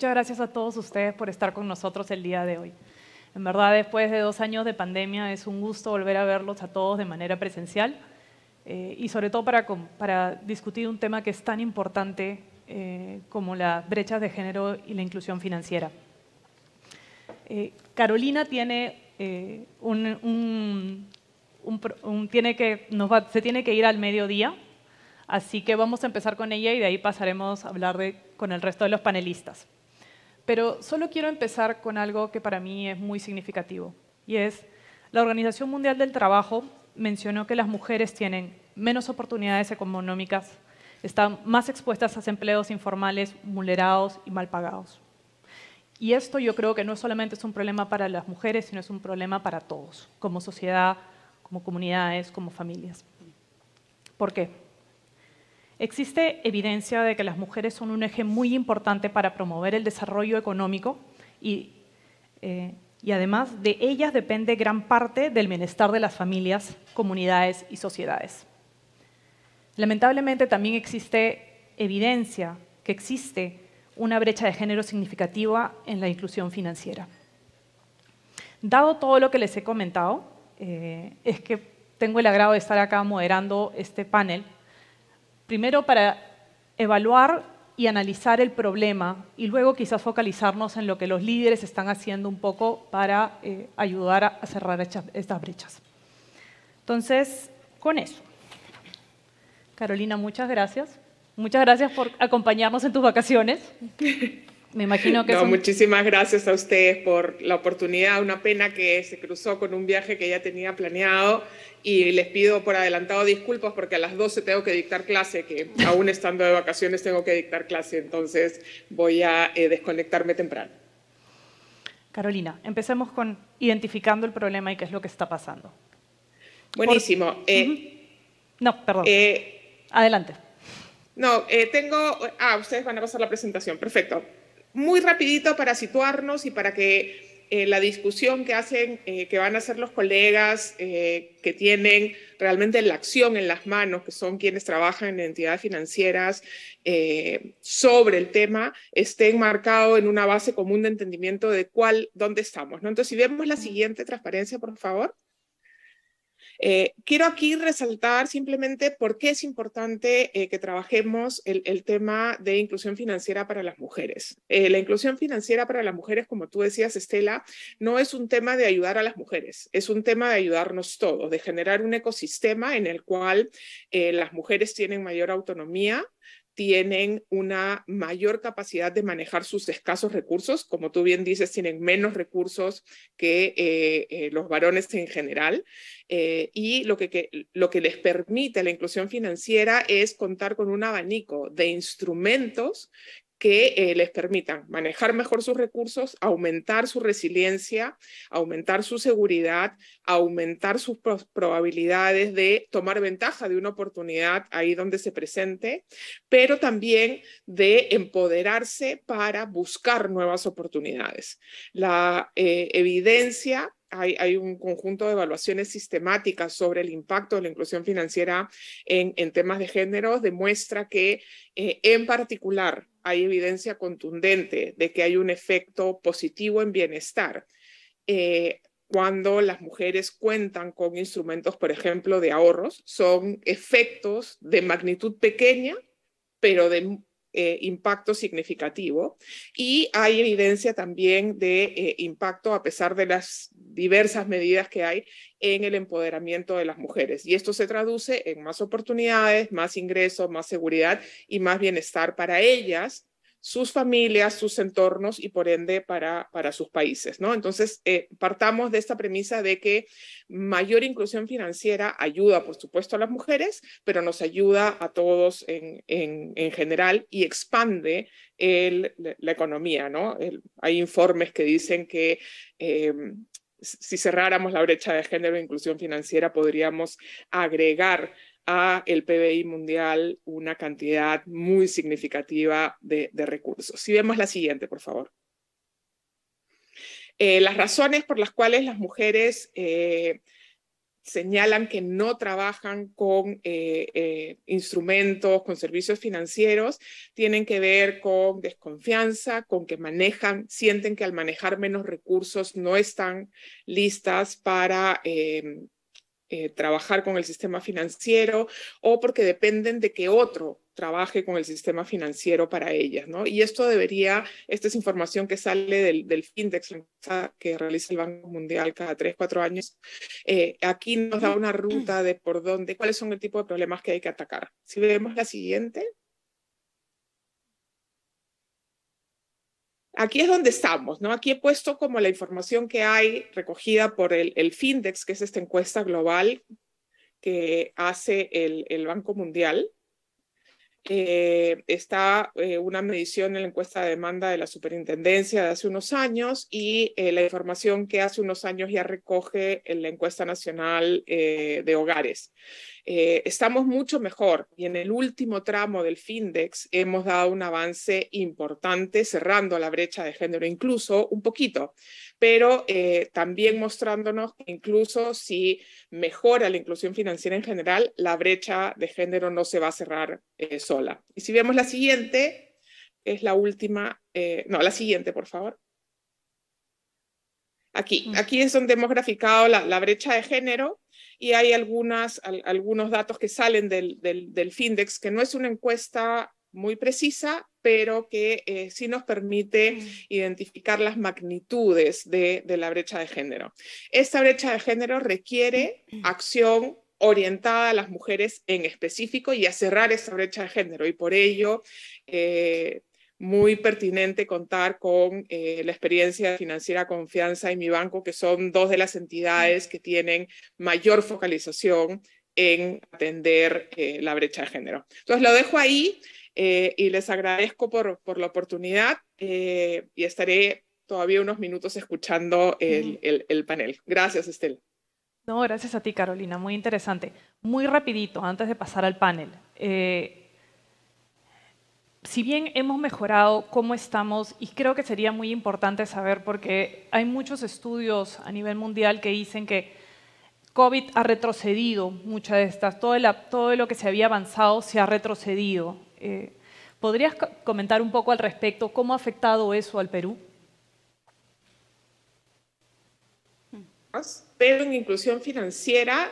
muchas gracias a todos ustedes por estar con nosotros el día de hoy. En verdad, después de 2 años de pandemia, es un gusto volver a verlos a todos de manera presencial y sobre todo para discutir un tema que es tan importante como las brechas de género y la inclusión financiera. Carolina tiene se tiene que ir al mediodía, así que vamos a empezar con ella y de ahí pasaremos a hablar con el resto de los panelistas. Pero solo quiero empezar con algo que para mí es muy significativo, y es la Organización Mundial del Trabajo mencionó que las mujeres tienen menos oportunidades económicas, están más expuestas a empleos informales, vulnerados y mal pagados. Y esto yo creo que no solamente es un problema para las mujeres, sino es un problema para todos, como sociedad, como comunidades, como familias. ¿Por qué? Existe evidencia de que las mujeres son un eje muy importante para promover el desarrollo económico y además de ellas depende gran parte del bienestar de las familias, comunidades y sociedades. Lamentablemente también existe evidencia que existe una brecha de género significativa en la inclusión financiera. Dado todo lo que les he comentado, es que tengo el agrado de estar acá moderando este panel. Primero para evaluar y analizar el problema y luego quizás focalizarnos en lo que los líderes están haciendo un poco para ayudar a cerrar estas brechas. Entonces, con eso. Carolina, muchas gracias. Muchas gracias por acompañarnos en tus vacaciones. Me imagino que muchísimas gracias a ustedes por la oportunidad. Una pena que se cruzó con un viaje que ya tenía planeado y les pido por adelantado disculpas porque a las 12 tengo que dictar clase, que aún estando de vacaciones tengo que dictar clase, entonces voy a desconectarme temprano. Carolina, empecemos con identificando el problema y qué es lo que está pasando. Buenísimo. No, perdón. Adelante. Ustedes van a pasar la presentación. Perfecto. Muy rapidito para situarnos y para que la discusión que van a hacer los colegas que tienen realmente la acción en las manos, que son quienes trabajan en entidades financieras sobre el tema, esté enmarcado en una base común de entendimiento de dónde estamos, ¿no? Entonces, si vemos la siguiente transparencia, por favor. Quiero aquí resaltar simplemente por qué es importante que trabajemos el tema de inclusión financiera para las mujeres. La inclusión financiera para las mujeres, como tú decías, Estela, no es un tema de ayudar a las mujeres, es un tema de ayudarnos todos, de generar un ecosistema en el cual las mujeres tienen mayor autonomía, tienen una mayor capacidad de manejar sus escasos recursos. Como tú bien dices, tienen menos recursos que los varones en general. Y lo que les permite la inclusión financiera es contar con un abanico de instrumentos que les permitan manejar mejor sus recursos, aumentar su resiliencia, aumentar su seguridad, aumentar sus probabilidades de tomar ventaja de una oportunidad ahí donde se presente, pero también de empoderarse para buscar nuevas oportunidades. La evidencia, hay un conjunto de evaluaciones sistemáticas sobre el impacto de la inclusión financiera en temas de género, demuestra que en particular hay evidencia contundente de que hay un efecto positivo en bienestar cuando las mujeres cuentan con instrumentos, por ejemplo, de ahorros. Son efectos de magnitud pequeña, pero de impacto significativo. Y hay evidencia también de impacto a pesar de las diversas medidas que hay en el empoderamiento de las mujeres. Y esto se traduce en más oportunidades, más ingresos, más seguridad y más bienestar para ellas, sus familias, sus entornos y por ende para sus países, ¿no? Entonces, partamos de esta premisa de que mayor inclusión financiera ayuda, por supuesto, a las mujeres, pero nos ayuda a todos en general y expande la economía, ¿no? Hay informes que dicen que si cerráramos la brecha de género e inclusión financiera, podríamos agregar a el PBI mundial una cantidad muy significativa de recursos. Si vemos la siguiente, por favor. Las razones por las cuales las mujeres señalan que no trabajan con instrumentos, con servicios financieros, tienen que ver con desconfianza, con que sienten que al manejar menos recursos no están listas para trabajar con el sistema financiero, o porque dependen de que otro trabaje con el sistema financiero para ellas, ¿no? Y esta es información que sale del Findex que realiza el Banco Mundial cada 3, 4 años. Aquí nos da una ruta de cuáles son el tipo de problemas que hay que atacar. Si vemos la siguiente. Aquí es donde estamos, ¿no? Aquí he puesto como la información que hay recogida por el Findex, que es esta encuesta global que hace el Banco Mundial. Está una medición en la encuesta de demanda de la superintendencia de hace unos años y la información que hace unos años ya recoge en la encuesta nacional de hogares. Estamos mucho mejor y en el último tramo del Findex hemos dado un avance importante cerrando la brecha de género, incluso un poquito, pero también mostrándonos que incluso si mejora la inclusión financiera en general, la brecha de género no se va a cerrar sola. Y si vemos la siguiente, es la última, la siguiente, por favor. Aquí es donde hemos graficado la brecha de género y hay algunos datos que salen del Findex, que no es una encuesta muy precisa, pero que sí nos permite identificar las magnitudes de la brecha de género. Esta brecha de género requiere acción orientada a las mujeres en específico y a cerrar esta brecha de género, y por ello muy pertinente contar con la experiencia financiera Confianza y Mi Banco, que son dos de las entidades que tienen mayor focalización en atender la brecha de género. Entonces lo dejo ahí y les agradezco por la oportunidad y estaré todavía unos minutos escuchando el panel. Gracias, Estela. No, gracias a ti, Carolina. Muy interesante. Muy rapidito, antes de pasar al panel. Si bien hemos mejorado, ¿cómo estamos? Y creo que sería muy importante saber, porque hay muchos estudios a nivel mundial que dicen que COVID ha retrocedido muchas de estas, todo lo que se había avanzado se ha retrocedido. ¿Podrías comentar un poco al respecto? ¿Cómo ha afectado eso al Perú? Pero en inclusión financiera,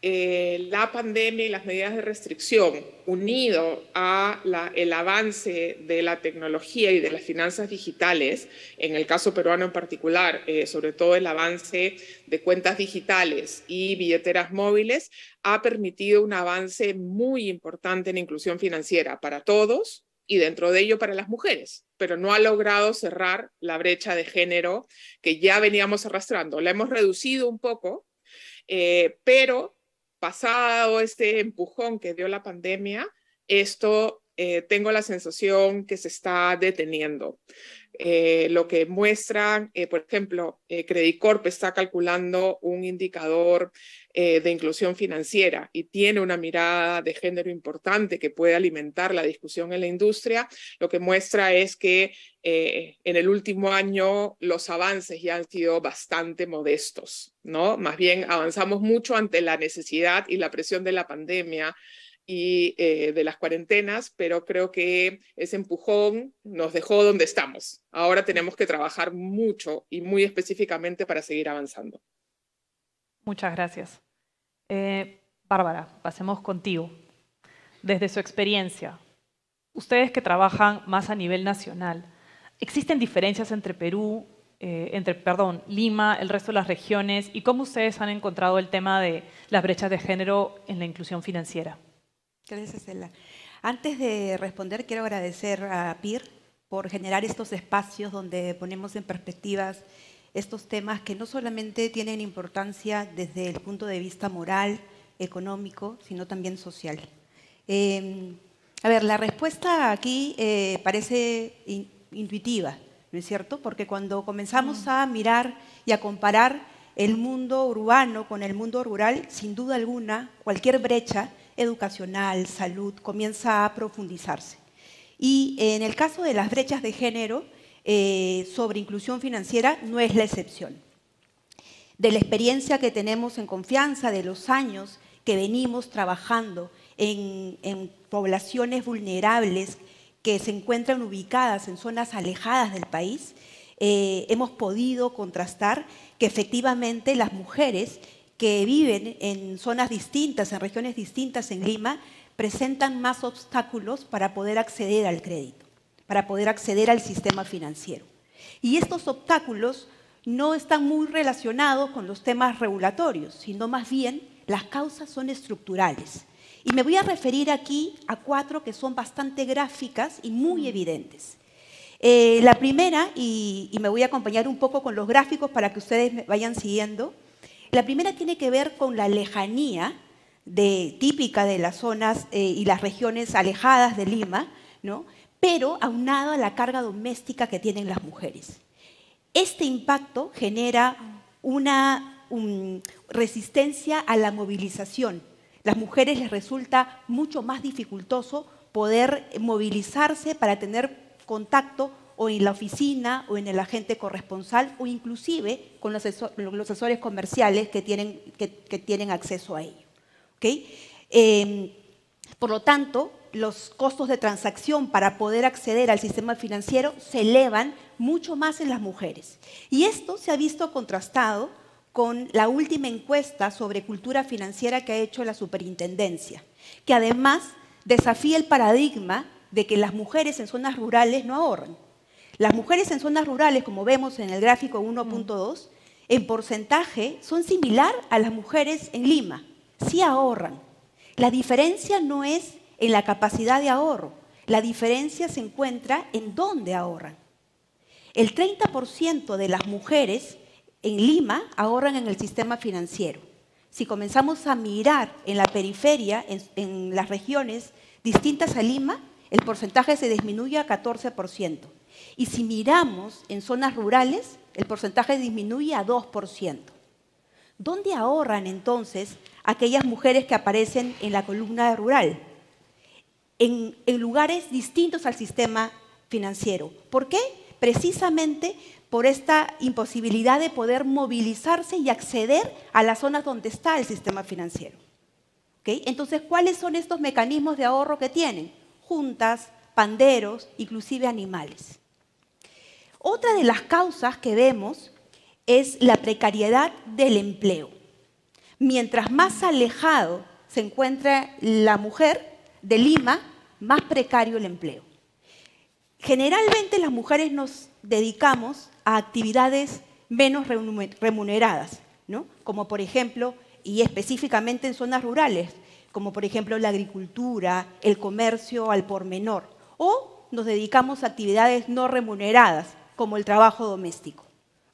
la pandemia y las medidas de restricción, unido al avance de la tecnología y de las finanzas digitales, en el caso peruano en particular, sobre todo el avance de cuentas digitales y billeteras móviles, ha permitido un avance muy importante en inclusión financiera para todos y dentro de ello para las mujeres, pero no ha logrado cerrar la brecha de género que ya veníamos arrastrando. La hemos reducido un poco, pero pasado este empujón que dio la pandemia, esto tengo la sensación que se está deteniendo. Lo que muestran, por ejemplo, Credit Corp está calculando un indicador de inclusión financiera y tiene una mirada de género importante que puede alimentar la discusión en la industria. Lo que muestra es que en el último año los avances ya han sido bastante modestos, ¿no? Más bien avanzamos mucho ante la necesidad y la presión de la pandemia y de las cuarentenas, pero creo que ese empujón nos dejó donde estamos. Ahora tenemos que trabajar mucho y muy específicamente para seguir avanzando. Muchas gracias. Bárbara, pasemos contigo. Desde su experiencia, ustedes que trabajan más a nivel nacional, ¿existen diferencias entre Perú, Lima, el resto de las regiones? ¿Y cómo ustedes han encontrado el tema de las brechas de género en la inclusión financiera? Gracias, Estela. Antes de responder, quiero agradecer a PIR por generar estos espacios donde ponemos en perspectivas estos temas que no solamente tienen importancia desde el punto de vista moral, económico, sino también social. La respuesta aquí parece intuitiva, ¿no es cierto? Porque cuando comenzamos a mirar y a comparar el mundo urbano con el mundo rural, sin duda alguna, cualquier brecha educacional, salud, comienza a profundizarse. Y en el caso de las brechas de género, sobre inclusión financiera, no es la excepción. de la experiencia que tenemos en confianza, de los años que venimos trabajando en poblaciones vulnerables que se encuentran ubicadas en zonas alejadas del país, hemos podido contrastar que efectivamente las mujeres que viven en zonas distintas, en regiones distintas en Lima, presentan más obstáculos para poder acceder al crédito, para poder acceder al sistema financiero. Y estos obstáculos no están muy relacionados con los temas regulatorios, sino más bien las causas son estructurales. Y me voy a referir aquí a 4 que son bastante gráficas y muy evidentes. La primera, y me voy a acompañar un poco con los gráficos para que ustedes me vayan siguiendo, la primera tiene que ver con la lejanía típica de las zonas y las regiones alejadas de Lima, ¿no? Pero aunado a la carga doméstica que tienen las mujeres. Este impacto genera una resistencia a la movilización. Las mujeres les resulta mucho más dificultoso poder movilizarse para tener contacto o en la oficina o en el agente corresponsal o inclusive con los asesores comerciales que tienen acceso a ello. ¿Okay? Por lo tanto, los costos de transacción para poder acceder al sistema financiero se elevan mucho más en las mujeres. Y esto se ha visto contrastado con la última encuesta sobre cultura financiera que ha hecho la Superintendencia, que además desafía el paradigma de que las mujeres en zonas rurales no ahorran. Las mujeres en zonas rurales, como vemos en el gráfico 1.2, en porcentaje son similar a las mujeres en Lima. Sí ahorran. La diferencia no es en la capacidad de ahorro. La diferencia se encuentra en dónde ahorran. El 30% de las mujeres en Lima ahorran en el sistema financiero. Si comenzamos a mirar en la periferia, en las regiones distintas a Lima, el porcentaje se disminuye a 14%. Y si miramos en zonas rurales, el porcentaje disminuye a 2%. ¿Dónde ahorran entonces aquellas mujeres que aparecen en la columna rural? En lugares distintos al sistema financiero. ¿Por qué? Precisamente por esta imposibilidad de poder movilizarse y acceder a las zonas donde está el sistema financiero. ¿Okay? Entonces, ¿cuáles son estos mecanismos de ahorro que tienen? Juntas, panderos, inclusive animales. Otra de las causas que vemos es la precariedad del empleo. Mientras más alejado se encuentra la mujer de Lima, más precario el empleo. Generalmente las mujeres nos dedicamos a actividades menos remuneradas, ¿no? Como por ejemplo, y específicamente en zonas rurales, como por ejemplo la agricultura, el comercio al por menor, o nos dedicamos a actividades no remuneradas, como el trabajo doméstico.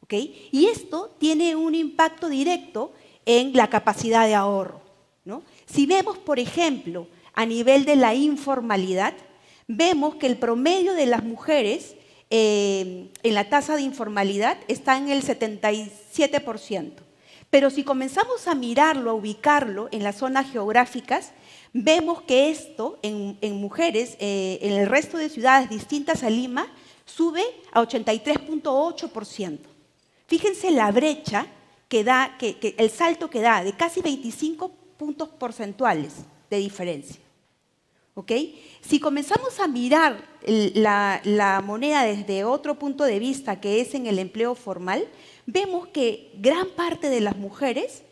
¿Okay? Y esto tiene un impacto directo en la capacidad de ahorro, ¿no? Si vemos, por ejemplo, a nivel de la informalidad, vemos que el promedio de las mujeres en la tasa de informalidad está en el 77%. Pero si comenzamos a mirarlo, a ubicarlo en las zonas geográficas, vemos que esto en mujeres en el resto de ciudades distintas a Lima sube a 83.8%. Fíjense la brecha que da, el salto que da de casi 25 puntos porcentuales de diferencia. ¿Okay? Si comenzamos a mirar la moneda desde otro punto de vista, que es en el empleo formal, vemos que gran parte de las mujeres,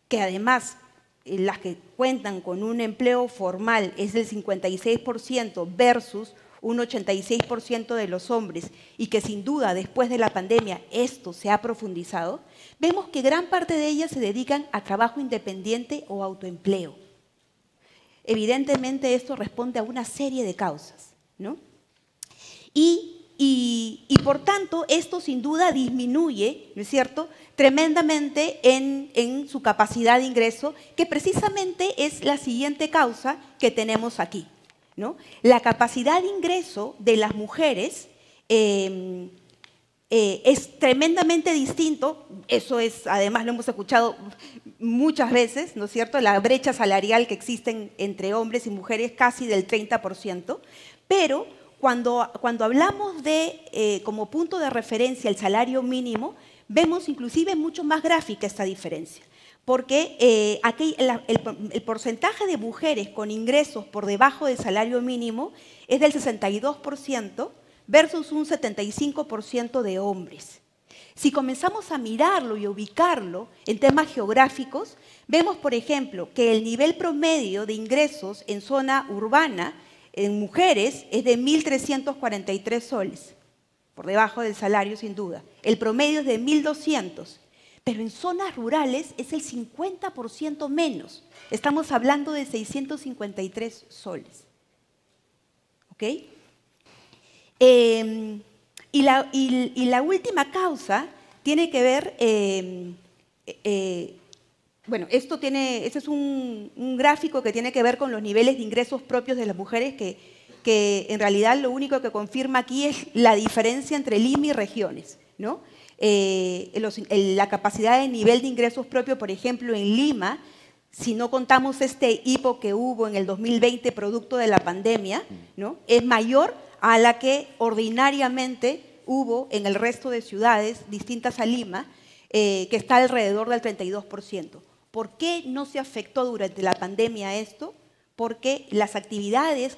que además las que cuentan con un empleo formal es del 56% versus un 86% de los hombres, y que sin duda después de la pandemia esto se ha profundizado, vemos que gran parte de ellas se dedican a trabajo independiente o autoempleo. Evidentemente esto responde a una serie de causas, ¿no? Y por tanto esto sin duda disminuye, ¿no es cierto?, tremendamente en su capacidad de ingreso, que precisamente es la siguiente causa que tenemos aquí, ¿no? La capacidad de ingreso de las mujeres es tremendamente distinto, eso es, además lo hemos escuchado muchas veces, ¿no es cierto?, la brecha salarial que existe entre hombres y mujeres casi del 30%, pero cuando hablamos de, como punto de referencia, el salario mínimo, vemos inclusive mucho más gráfica esta diferencia, porque aquí el porcentaje de mujeres con ingresos por debajo del salario mínimo es del 62% versus un 75% de hombres. Si comenzamos a mirarlo y a ubicarlo en temas geográficos, vemos, por ejemplo, que el nivel promedio de ingresos en zona urbana en mujeres es de 1.343 soles, por debajo del salario sin duda. El promedio es de 1.200, pero en zonas rurales es el 50% menos. Estamos hablando de 653 soles. ¿Ok? Y la última causa tiene que ver, bueno, este es un gráfico que tiene que ver con los niveles de ingresos propios de las mujeres, que en realidad lo único que confirma aquí es la diferencia entre Lima y regiones, ¿no? La capacidad de nivel de ingresos propios, por ejemplo, en Lima, si no contamos este hipo que hubo en el 2020 producto de la pandemia, ¿no?, es mayor a la que ordinariamente hubo en el resto de ciudades distintas a Lima, que está alrededor del 32%. ¿Por qué no se afectó durante la pandemia esto? Porque las actividades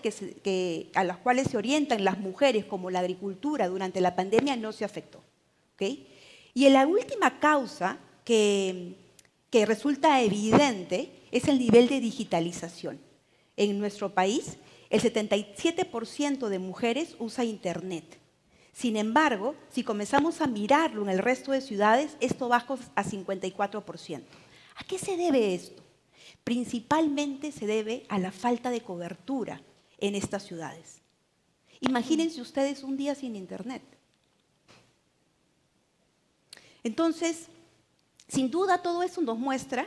a las cuales se orientan las mujeres, como la agricultura, durante la pandemia no se afectó. ¿Okay? Y la última causa que resulta evidente es el nivel de digitalización. En nuestro país, el 77% de mujeres usa Internet. Sin embargo, si comenzamos a mirarlo en el resto de ciudades, esto baja a 54%. ¿A qué se debe esto? Principalmente se debe a la falta de cobertura en estas ciudades. Imagínense ustedes un día sin Internet. Entonces, sin duda todo eso nos muestra,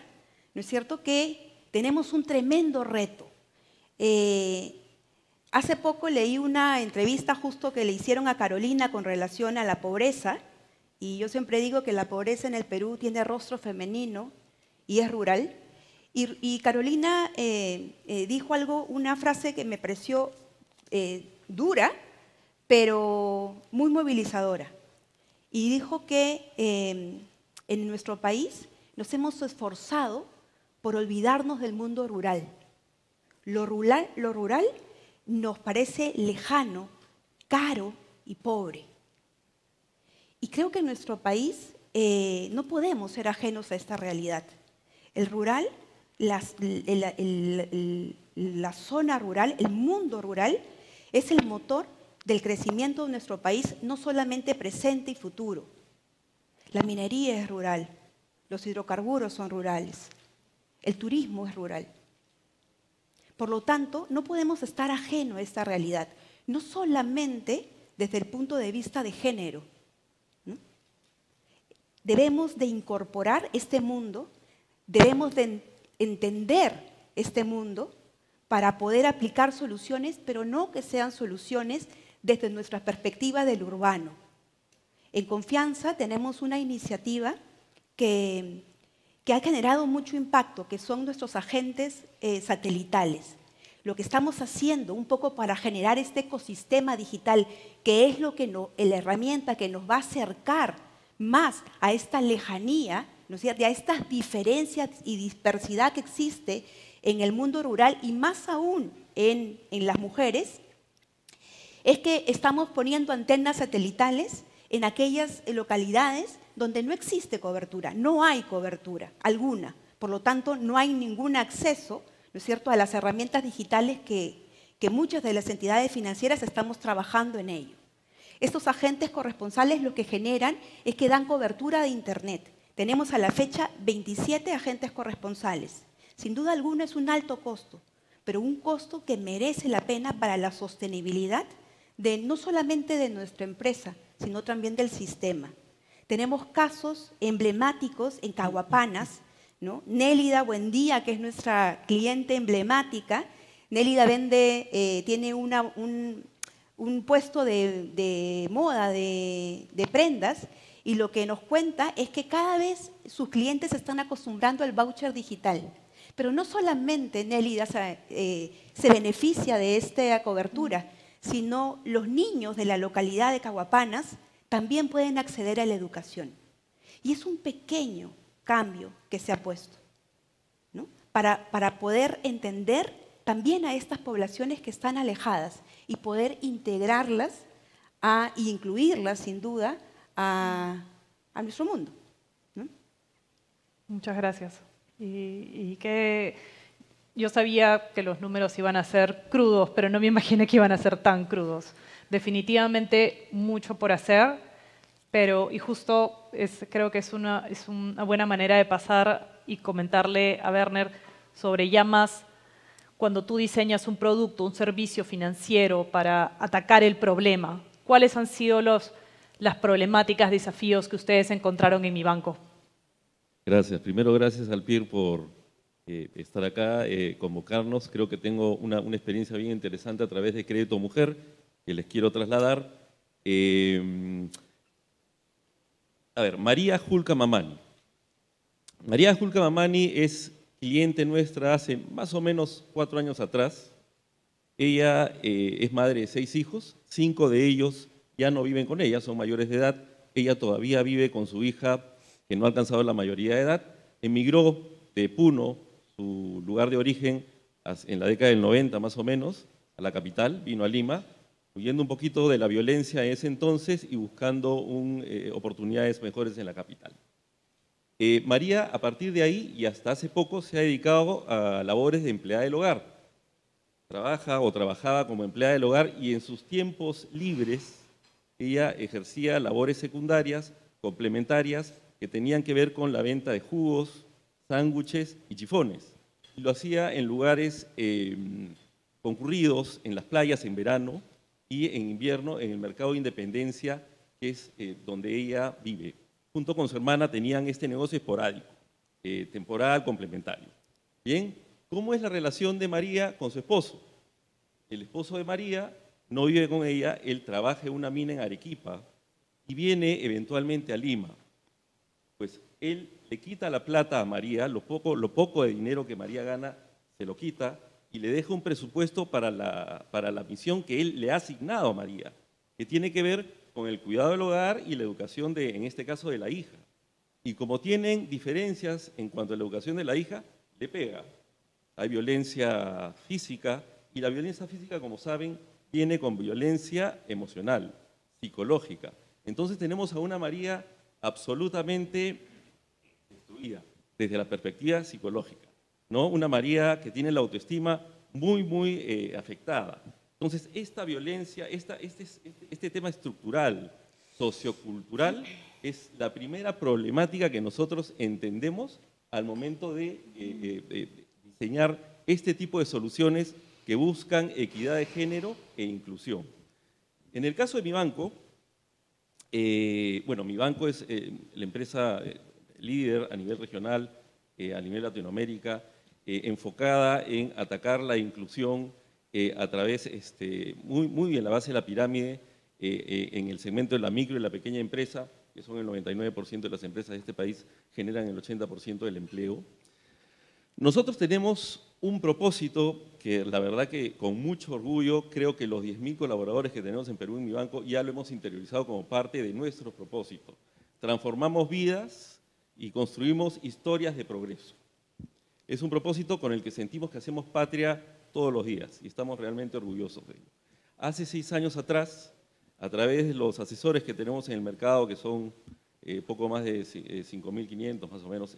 ¿no es cierto?, que tenemos un tremendo reto. Hace poco leí una entrevista justo que le hicieron a Carolina con relación a la pobreza, y yo siempre digo que la pobreza en el Perú tiene rostro femenino y es rural. Y Carolina dijo una frase que me pareció dura, pero muy movilizadora. Y dijo que en nuestro país nos hemos esforzado por olvidarnos del mundo rural. Lo rural nos parece lejano, caro y pobre. Y creo que en nuestro país no podemos ser ajenos a esta realidad. El rural, la zona rural, el mundo rural, es el motor del crecimiento de nuestro país, no solamente presente y futuro. La minería es rural, los hidrocarburos son rurales, el turismo es rural. Por lo tanto, no podemos estar ajenos a esta realidad, no solamente desde el punto de vista de género, ¿no? Debemos de incorporar este mundo, debemos de entender este mundo para poder aplicar soluciones, pero no que sean soluciones desde nuestra perspectiva del urbano. En Confianza tenemos una iniciativa que ha generado mucho impacto, que son nuestros agentes satelitales. Lo que estamos haciendo un poco para generar este ecosistema digital, que es la herramienta que nos va a acercar más a esta lejanía, ¿no es cierto?, a estas diferencias y dispersidad que existe en el mundo rural y más aún en las mujeres, es que estamos poniendo antenas satelitales en aquellas localidades donde no existe cobertura, no hay cobertura alguna. Por lo tanto, no hay ningún acceso, ¿no es cierto?, a las herramientas digitales que muchas de las entidades financieras estamos trabajando en ello. Estos agentes corresponsales lo que generan es que dan cobertura de Internet. Tenemos a la fecha 27 agentes corresponsales. Sin duda alguna es un alto costo, pero un costo que merece la pena para la sostenibilidad no solamente de nuestra empresa, sino también del sistema. Tenemos casos emblemáticos en Cahuapanas, ¿no? Nélida Buendía, que es nuestra cliente emblemática. Nélida tiene un puesto de moda, de prendas, y lo que nos cuenta es que cada vez sus clientes se están acostumbrando al voucher digital. Pero no solamente Nélida se beneficia de esta cobertura, sino los niños de la localidad de Cahuapanas también pueden acceder a la educación. Y es un pequeño cambio que se ha puesto, ¿no? Para poder entender también a estas poblaciones que están alejadas y poder integrarlas e incluirlas, sin duda, a nuestro mundo, ¿no? Muchas gracias. Y que yo sabía que los números iban a ser crudos, pero no me imaginé que iban a ser tan crudos. Definitivamente mucho por hacer, pero y justo creo que es una buena manera de pasar y comentarle a Werner sobre ya más cuando tú diseñas un producto, un servicio financiero para atacar el problema. ¿Cuáles han sido las problemáticas, desafíos que ustedes encontraron en Mi Banco? Gracias. Primero, gracias al PIR por estar acá, convocarnos. Creo que tengo una experiencia bien interesante a través de Crédito Mujer que les quiero trasladar. A ver, María Julca Mamani. María Julca Mamani es cliente nuestra hace más o menos 4 años atrás. Ella es madre de 6 hijos, 5 de ellos ya no viven con ella, son mayores de edad. Ella todavía vive con su hija, que no ha alcanzado la mayoría de edad. Emigró de Puno, su lugar de origen, en la década del 90 más o menos, a la capital, vino a Lima, huyendo un poquito de la violencia en ese entonces y buscando oportunidades mejores en la capital. María, a partir de ahí y hasta hace poco, se ha dedicado a labores de empleada del hogar. Trabaja o trabajaba como empleada del hogar y en sus tiempos libres ella ejercía labores secundarias, complementarias, que tenían que ver con la venta de jugos, sándwiches y chifones. Y lo hacía en lugares concurridos, en las playas en verano y en invierno en el mercado de Independencia, que es donde ella vive. Junto con su hermana tenían este negocio esporádico, temporal, complementario. Bien, ¿cómo es la relación de María con su esposo? El esposo de María no vive con ella, él trabaja en una mina en Arequipa y viene eventualmente a Lima. Pues él le quita la plata a María, lo poco de dinero que María gana, se lo quita y le deja un presupuesto para la misión que él le ha asignado a María, que tiene que ver con el cuidado del hogar y la educación en este caso, de la hija. Y como tienen diferencias en cuanto a la educación de la hija, le pega. Hay violencia física y la violencia física, como saben, viene con violencia emocional, psicológica. Entonces tenemos a una María absolutamente destruida desde la perspectiva psicológica, ¿no? Una María que tiene la autoestima muy afectada. Entonces, esta violencia, este tema estructural, sociocultural, es la primera problemática que nosotros entendemos al momento de diseñar este tipo de soluciones que buscan equidad de género e inclusión. En el caso de Mi Banco, bueno, Mi Banco es la empresa líder a nivel regional, a nivel Latinoamérica, enfocada en atacar la inclusión a través, muy en la base de la pirámide, en el segmento de la micro y la pequeña empresa, que son el 99% de las empresas de este país, generan el 80% del empleo. Nosotros tenemos un propósito que la verdad que con mucho orgullo creo que los 10.000 colaboradores que tenemos en Perú en Mi Banco ya lo hemos interiorizado como parte de nuestro propósito. Transformamos vidas y construimos historias de progreso. Es un propósito con el que sentimos que hacemos patria todos los días y estamos realmente orgullosos de ello. Hace 6 años atrás, a través de los asesores que tenemos en el mercado, que son poco más de 5.500 más o menos,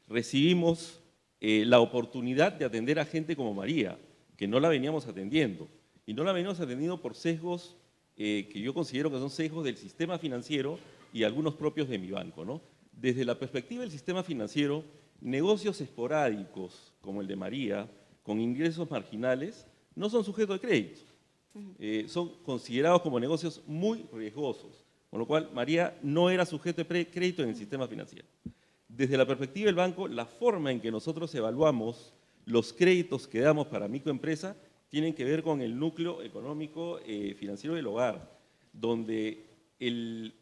recibimos la oportunidad de atender a gente como María, que no la veníamos atendiendo. Y no la veníamos atendiendo por sesgos que yo considero que son sesgos del sistema financiero y algunos propios de Mi Banco, ¿no? Desde la perspectiva del sistema financiero, negocios esporádicos como el de María, con ingresos marginales, no son sujetos de crédito. Son considerados como negocios muy riesgosos, con lo cual María no era sujeto de crédito en el sistema financiero. Desde la perspectiva del banco, la forma en que nosotros evaluamos los créditos que damos para microempresa tienen que ver con el núcleo económico financiero del hogar, donde el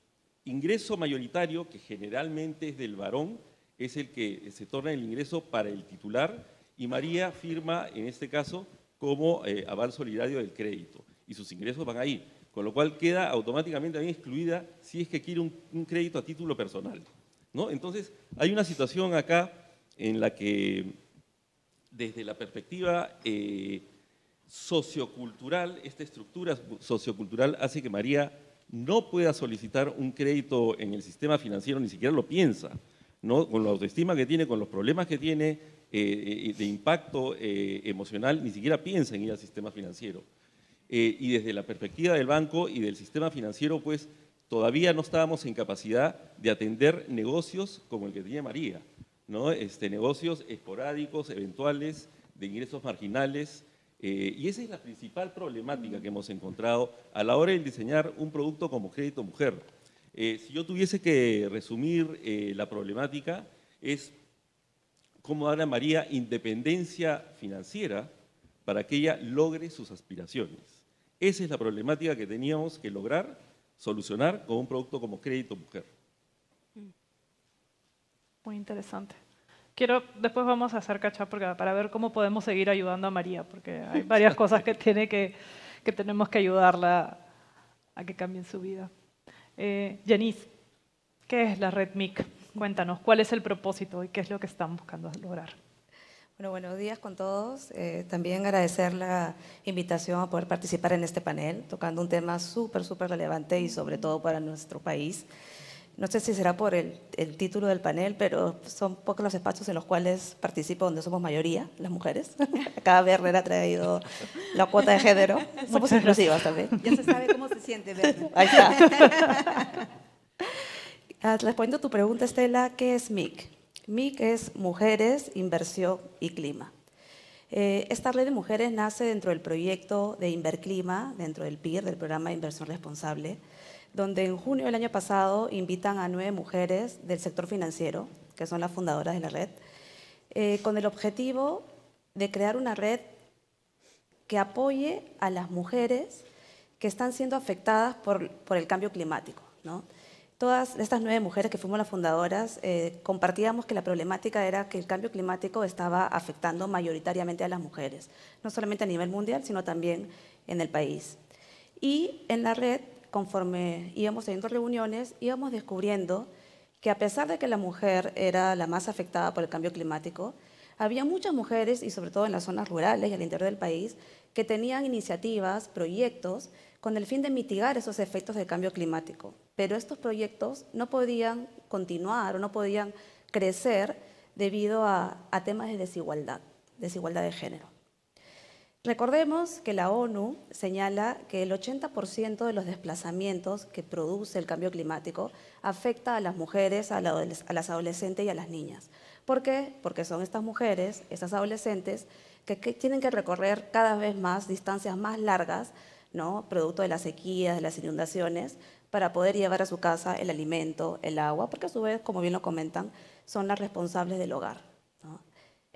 ingreso mayoritario, que generalmente es del varón, es el que se torna el ingreso para el titular, y María firma, en este caso, como aval solidario del crédito, y sus ingresos van ahí, con lo cual queda automáticamente también excluida si es que quiere un crédito a título personal. ¿no? Entonces, hay una situación acá en la que, desde la perspectiva sociocultural, esta estructura sociocultural hace que María no pueda solicitar un crédito en el sistema financiero, ni siquiera lo piensa, ¿no? Con la autoestima que tiene, con los problemas que tiene de impacto emocional, ni siquiera piensa en ir al sistema financiero. Y desde la perspectiva del banco y del sistema financiero, pues todavía no estábamos en capacidad de atender negocios como el que tiene María, ¿no? Negocios esporádicos, eventuales, de ingresos marginales. Y esa es la principal problemática que hemos encontrado a la hora de diseñar un producto como Crédito Mujer. Si yo tuviese que resumir la problemática, es cómo dar a María independencia financiera para que ella logre sus aspiraciones. Esa es la problemática que teníamos que lograr solucionar con un producto como Crédito Mujer. Muy interesante. Después vamos a hacer catch up para ver cómo podemos seguir ayudando a María, porque hay varias cosas que tenemos que ayudarla a que cambien su vida. Janice, ¿qué es la Red MIC? Cuéntanos, ¿cuál es el propósito y qué es lo que están buscando lograr? Bueno, buenos días con todos. También agradecer la invitación a poder participar en este panel, tocando un tema súper relevante y sobre todo para nuestro país. No sé si será por el título del panel, pero son pocos los espacios en los cuales participo donde somos mayoría, las mujeres. Acá Werner ha traído la cuota de género. Somos inclusivas también. Ya se sabe cómo se siente, Werner. Ahí está. Respondiendo a tu pregunta, Estela, ¿qué es MIC? MIC es Mujeres, Inversión y Clima. Esta red de mujeres nace dentro del proyecto de Inverclima, dentro del PIR, del Programa de Inversión Responsable, donde en junio del año pasado invitan a 9 mujeres del sector financiero, que son las fundadoras de la red, con el objetivo de crear una red que apoye a las mujeres que están siendo afectadas por el cambio climático, ¿no? Todas estas 9 mujeres que fuimos las fundadoras compartíamos que la problemática era que el cambio climático estaba afectando mayoritariamente a las mujeres, no solamente a nivel mundial, sino también en el país. Y en la red, conforme íbamos teniendo reuniones, íbamos descubriendo que a pesar de que la mujer era la más afectada por el cambio climático, había muchas mujeres, y sobre todo en las zonas rurales y al interior del país, que tenían iniciativas, proyectos, con el fin de mitigar esos efectos del cambio climático. Pero estos proyectos no podían continuar o no podían crecer debido a temas de desigualdad de género. Recordemos que la ONU señala que el 80% de los desplazamientos que produce el cambio climático afecta a las mujeres, a las adolescentes y a las niñas. ¿Por qué? Porque son estas mujeres, estas adolescentes, que tienen que recorrer cada vez más distancias más largas, ¿no? Producto de las sequías, de las inundaciones, para poder llevar a su casa el alimento, el agua, porque a su vez, como bien lo comentan, son las responsables del hogar, ¿no?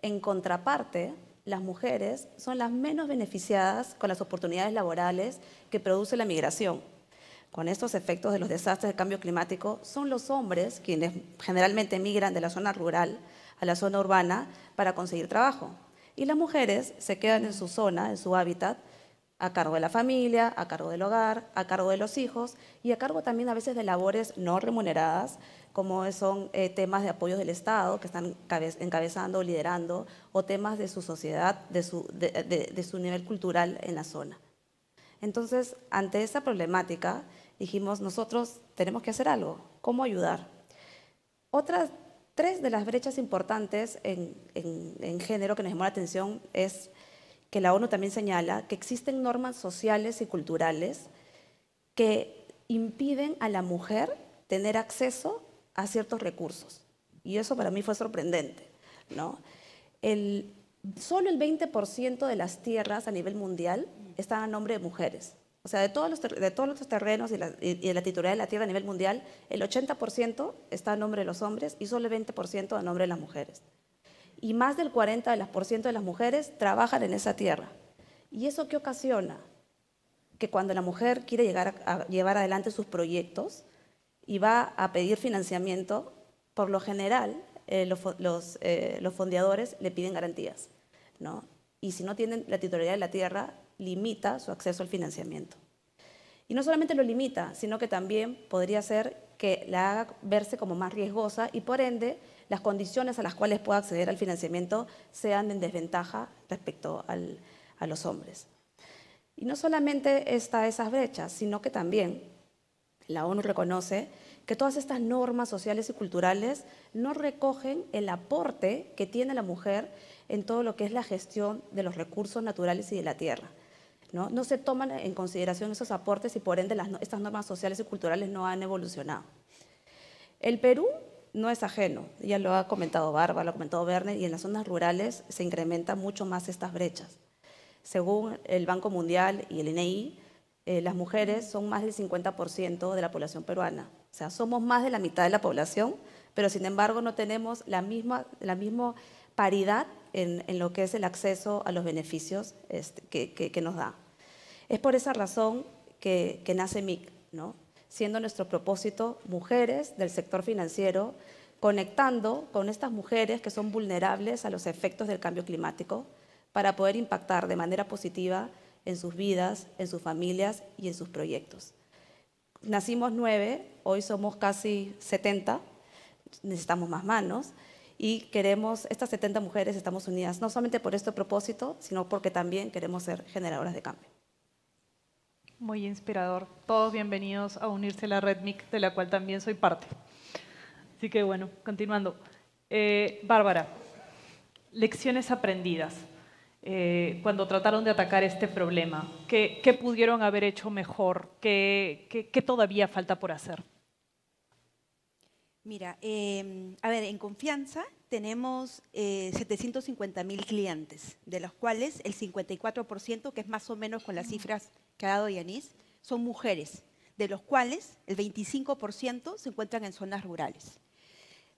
En contraparte, las mujeres son las menos beneficiadas con las oportunidades laborales que produce la migración. Con estos efectos de los desastres del cambio climático, son los hombres quienes generalmente migran de la zona rural a la zona urbana para conseguir trabajo. Y las mujeres se quedan en su zona, en su hábitat, a cargo de la familia, a cargo del hogar, a cargo de los hijos y a cargo también a veces de labores no remuneradas, como son temas de apoyos del Estado que están encabezando o liderando, o temas de su sociedad, de su nivel cultural en la zona. Entonces, ante esa problemática, dijimos, nosotros tenemos que hacer algo. ¿Cómo ayudar? Otras 3 de las brechas importantes en género que nos llamó la atención es que la ONU también señala que existen normas sociales y culturales que impiden a la mujer tener acceso a ciertos recursos. Y eso para mí fue sorprendente, ¿no? Solo el 20% de las tierras a nivel mundial están a nombre de mujeres. O sea, de todos los terrenos y de la titularidad de la tierra a nivel mundial, el 80% está a nombre de los hombres y solo el 20% a nombre de las mujeres. Y más del 40% de las mujeres trabajan en esa tierra. ¿Y eso qué ocasiona? Que cuando la mujer quiere llevar adelante sus proyectos y va a pedir financiamiento, por lo general los fondeadores le piden garantías, ¿no? Y si no tienen la titularidad de la tierra, limita su acceso al financiamiento. Y no solamente lo limita, sino que también podría ser que la haga verse como más riesgosa y por ende las condiciones a las cuales pueda acceder al financiamiento sean en desventaja respecto a los hombres. Y no solamente está esas brechas, sino que también la ONU reconoce que todas estas normas sociales y culturales no recogen el aporte que tiene la mujer en todo lo que es la gestión de los recursos naturales y de la tierra. No se toman en consideración esos aportes y por ende estas normas sociales y culturales no han evolucionado. El Perú no es ajeno, ya lo ha comentado Bárbara, lo ha comentado Verne, y en las zonas rurales se incrementan mucho más estas brechas. Según el Banco Mundial y el INEI, las mujeres son más del 50% de la población peruana. O sea, somos más de la mitad de la población, pero sin embargo no tenemos la misma paridad en lo que es el acceso a los beneficios que nos da. Es por esa razón que nace MIC, ¿no? Siendo nuestro propósito mujeres del sector financiero, conectando con estas mujeres que son vulnerables a los efectos del cambio climático para poder impactar de manera positiva en sus vidas, en sus familias y en sus proyectos. Nacimos 9, hoy somos casi 70, necesitamos más manos y queremos, estas 70 mujeres estamos unidas no solamente por este propósito, sino porque también queremos ser generadoras de cambio. Muy inspirador. Todos bienvenidos a unirse a la Red MIC, de la cual también soy parte. Así que bueno, continuando. Bárbara, lecciones aprendidas cuando trataron de atacar este problema. ¿Qué pudieron haber hecho mejor? ¿Qué todavía falta por hacer? Mira, a ver, en Confianza tenemos 750.000 clientes, de los cuales el 54%, que es más o menos con las cifras que ha dado Yanis, son mujeres, de los cuales el 25% se encuentran en zonas rurales.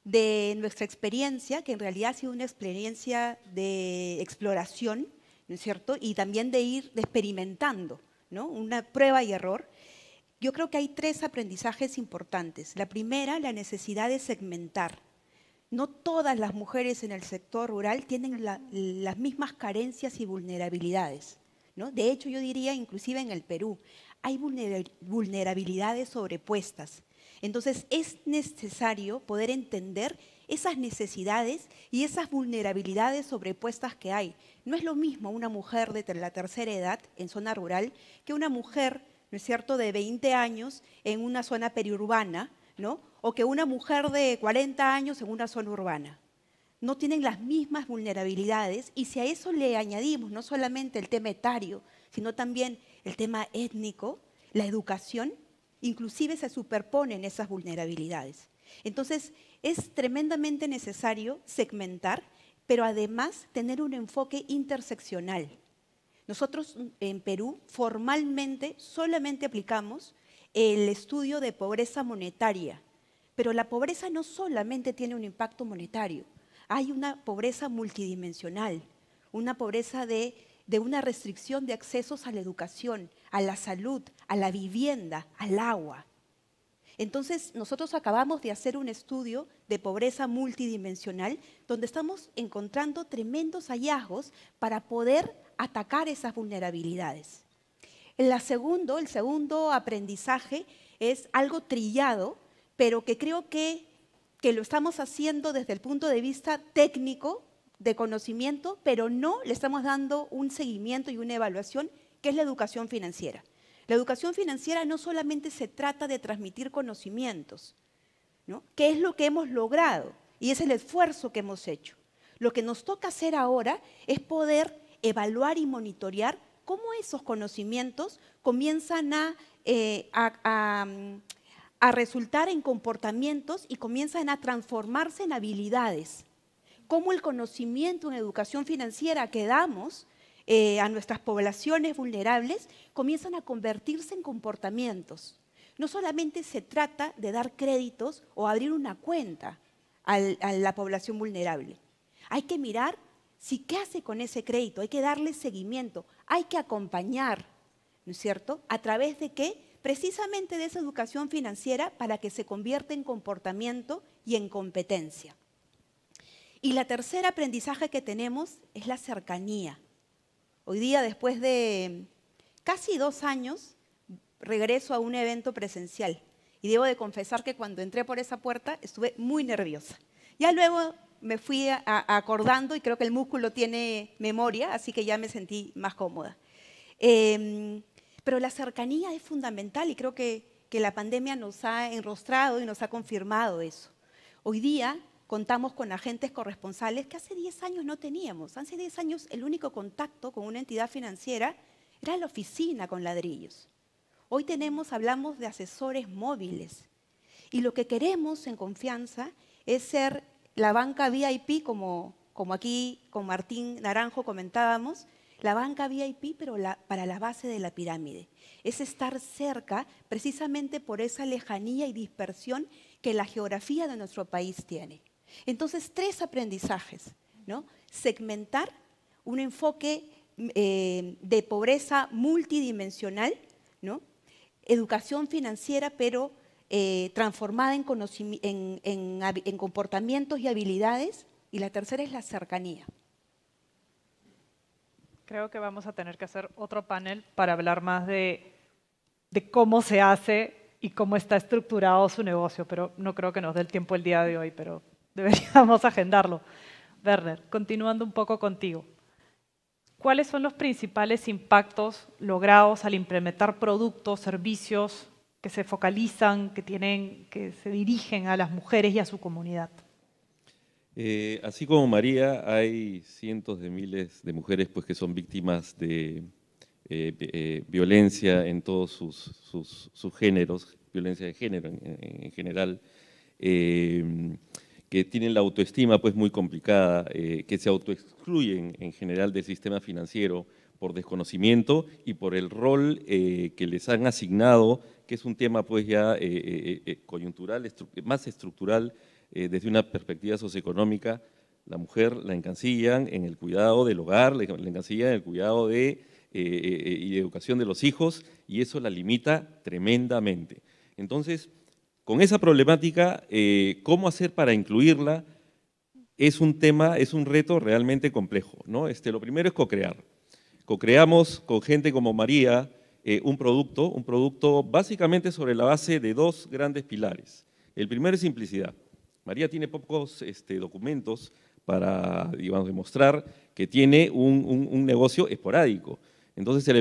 De nuestra experiencia, que en realidad ha sido una experiencia de exploración, ¿no es cierto? Y también de ir experimentando, ¿no? Una prueba y error. Yo creo que hay 3 aprendizajes importantes. La primera, la necesidad de segmentar. No todas las mujeres en el sector rural tienen las mismas carencias y vulnerabilidades, ¿no? De hecho, yo diría, inclusive en el Perú, hay vulnerabilidades sobrepuestas. Entonces, es necesario poder entender esas necesidades y esas vulnerabilidades sobrepuestas que hay. No es lo mismo una mujer de la tercera edad en zona rural que una mujer, ¿no es cierto?, de 20 años en una zona periurbana, ¿no? O que una mujer de 40 años en una zona urbana. No tienen las mismas vulnerabilidades y si a eso le añadimos no solamente el tema etario, sino también el tema étnico, la educación, inclusive se superponen esas vulnerabilidades. Entonces, es tremendamente necesario segmentar, pero además tener un enfoque interseccional. Nosotros en Perú formalmente solamente aplicamos el estudio de pobreza monetaria, pero la pobreza no solamente tiene un impacto monetario, hay una pobreza multidimensional, una pobreza de una restricción de accesos a la educación, a la salud, a la vivienda, al agua. Entonces, nosotros acabamos de hacer un estudio de pobreza multidimensional donde estamos encontrando tremendos hallazgos para poder atacar esas vulnerabilidades. El segundo aprendizaje es algo trillado, pero que creo que lo estamos haciendo desde el punto de vista técnico, de conocimiento, pero no le estamos dando un seguimiento y una evaluación, que es la educación financiera. La educación financiera no solamente se trata de transmitir conocimientos, ¿no? Que es lo que hemos logrado y es el esfuerzo que hemos hecho. Lo que nos toca hacer ahora es poder evaluar y monitorear cómo esos conocimientos comienzan a resultar en comportamientos y comienzan a transformarse en habilidades. Cómo el conocimiento en educación financiera que damos a nuestras poblaciones vulnerables comienzan a convertirse en comportamientos. No solamente se trata de dar créditos o abrir una cuenta a la población vulnerable. Hay que mirar qué hace con ese crédito, hay que darle seguimiento, hay que acompañar, ¿no es cierto?, a través de qué, precisamente de esa educación financiera para que se convierta en comportamiento y en competencia. Y la tercera aprendizaje que tenemos es la cercanía. Hoy día, después de casi 2 años, regreso a un evento presencial Y debo de confesar que cuando entré por esa puerta estuve muy nerviosa. Ya luego me fui acordando y creo que el músculo tiene memoria, así que ya me sentí más cómoda. Pero la cercanía es fundamental y creo que la pandemia nos ha enrostrado y nos ha confirmado eso. Hoy día contamos con agentes corresponsales que hace 10 años no teníamos. Hace 10 años el único contacto con una entidad financiera era la oficina con ladrillos. Hoy hablamos de asesores móviles y lo que queremos en confianza es ser la banca VIP, como aquí con Martín Naranjo comentábamos, la banca VIP pero para la base de la pirámide. Es estar cerca precisamente por esa lejanía y dispersión que la geografía de nuestro país tiene. Entonces, 3 aprendizajes, ¿no? Segmentar, un enfoque de pobreza multidimensional, ¿no? Educación financiera, pero transformada en comportamientos y habilidades. Y la tercera es la cercanía. Creo que vamos a tener que hacer otro panel para hablar más de cómo se hace y cómo está estructurado su negocio, pero no creo que nos dé el tiempo el día de hoy, pero deberíamos agendarlo. Werner, continuando un poco contigo. ¿Cuáles son los principales impactos logrados al implementar productos, servicios que se focalizan, que se dirigen a las mujeres y a su comunidad? Así como María, hay cientos de miles de mujeres pues, que son víctimas de violencia en todos sus géneros, violencia de género en general, que tienen la autoestima pues muy complicada, que se autoexcluyen en general del sistema financiero por desconocimiento y por el rol que les han asignado, que es un tema pues ya coyuntural, más estructural desde una perspectiva socioeconómica. La mujer la encasillan en el cuidado del hogar, la encasillan en el cuidado y educación de los hijos, y eso la limita tremendamente. Entonces, con esa problemática, ¿cómo hacer para incluirla? Es un tema, es un reto realmente complejo, ¿no? Lo primero es co-crear. Co-creamos con gente como María un producto básicamente sobre la base de 2 grandes pilares. El primero es simplicidad. María tiene pocos documentos para, digamos, demostrar que tiene un negocio esporádico. Entonces se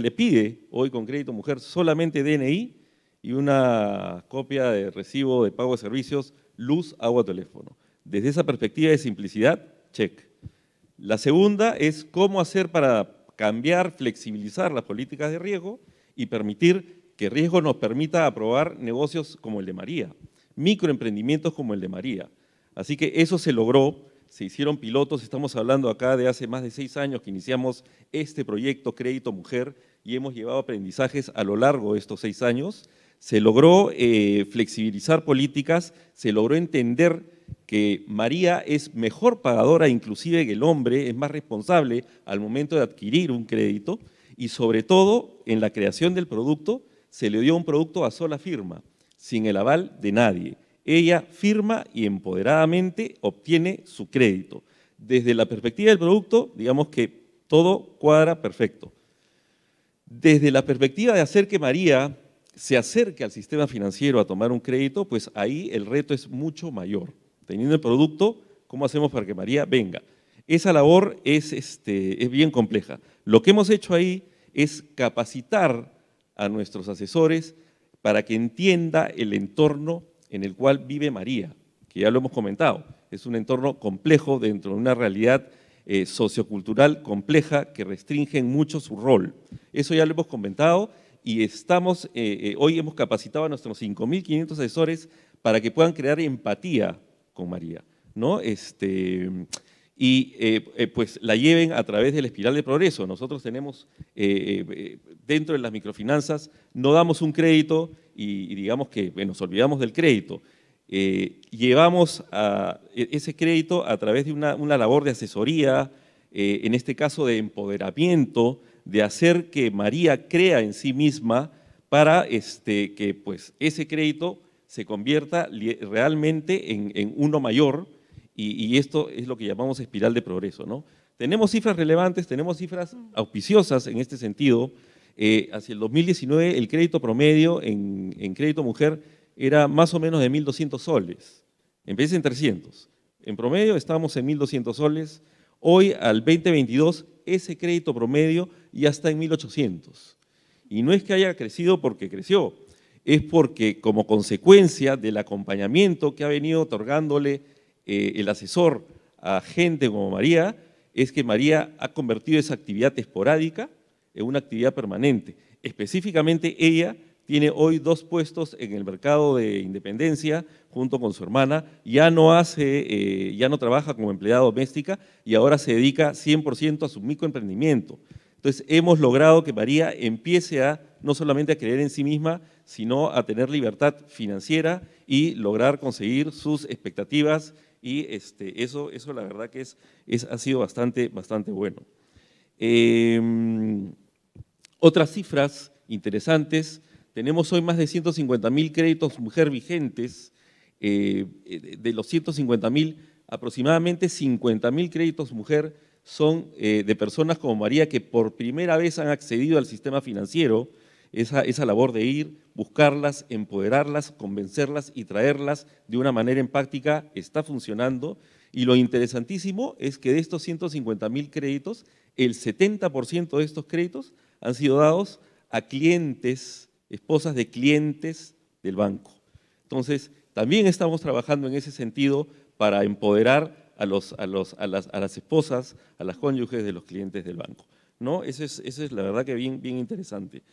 le pide hoy con Crédito Mujer solamente DNI y una copia de recibo de pago de servicios, luz, agua, teléfono. Desde esa perspectiva de simplicidad, check. La segunda es cómo hacer para cambiar, flexibilizar las políticas de riesgo y permitir que riesgo nos permita aprobar negocios como el de María, microemprendimientos como el de María. Así que eso se logró, se hicieron pilotos, estamos hablando acá de hace más de 6 años que iniciamos este proyecto Crédito Mujer y hemos llevado aprendizajes a lo largo de estos 6 años. Se logró flexibilizar políticas, se logró entender que María es mejor pagadora inclusive que el hombre, es más responsable al momento de adquirir un crédito y sobre todo en la creación del producto se le dio un producto a sola firma, sin el aval de nadie. Ella firma y empoderadamente obtiene su crédito. Desde la perspectiva del producto, digamos que todo cuadra perfecto. Desde la perspectiva de hacer que María se acerque al sistema financiero a tomar un crédito, pues ahí el reto es mucho mayor. Teniendo el producto, ¿cómo hacemos para que María venga? Esa labor es bien compleja. Lo que hemos hecho ahí es capacitar a nuestros asesores para que entienda el entorno en el cual vive María, que ya lo hemos comentado. Es un entorno complejo dentro de una realidad sociocultural compleja que restringe mucho su rol. Eso ya lo hemos comentado y hoy hemos capacitado a nuestros 5.500 asesores para que puedan crear empatía con María, ¿no? Pues la lleven a través de la espiral de progreso. Nosotros tenemos, dentro de las microfinanzas, no damos un crédito y digamos que nos olvidamos del crédito. Llevamos ese crédito a través de una labor de asesoría, en este caso de empoderamiento, de hacer que María crea en sí misma para que pues, ese crédito se convierta realmente en uno mayor, y esto es lo que llamamos espiral de progreso, ¿no? Tenemos cifras relevantes, tenemos cifras auspiciosas en este sentido. Hacia el 2019 el crédito promedio en Crédito Mujer era más o menos de 1.200 soles, en vez de en 300. En promedio estábamos en 1.200 soles. Hoy, al 2022, ese crédito promedio ya está en 1.800. Y no es que haya crecido porque creció, es porque como consecuencia del acompañamiento que ha venido otorgándole el asesor a gente como María, es que María ha convertido esa actividad esporádica en una actividad permanente. Específicamente ella tiene hoy 2 puestos en el mercado de independencia junto con su hermana, ya no trabaja como empleada doméstica y ahora se dedica 100% a su microemprendimiento. Entonces hemos logrado que María empiece no solamente a creer en sí misma, sino a tener libertad financiera y lograr conseguir sus expectativas, y eso la verdad que ha sido bastante bueno. Otras cifras interesantes: tenemos hoy más de 150.000 créditos mujer vigentes. De los 150.000, aproximadamente 50.000 créditos mujer son de personas como María que por primera vez han accedido al sistema financiero. Esa labor de ir, buscarlas, empoderarlas, convencerlas y traerlas de una manera empática está funcionando. Y lo interesantísimo es que de estos 150.000 créditos, el 70% de estos créditos han sido dados a clientes, esposas de clientes del banco. Entonces, también estamos trabajando en ese sentido para empoderar a las esposas, a las cónyuges de los clientes del banco, ¿no? Eso es la verdad que bien interesante.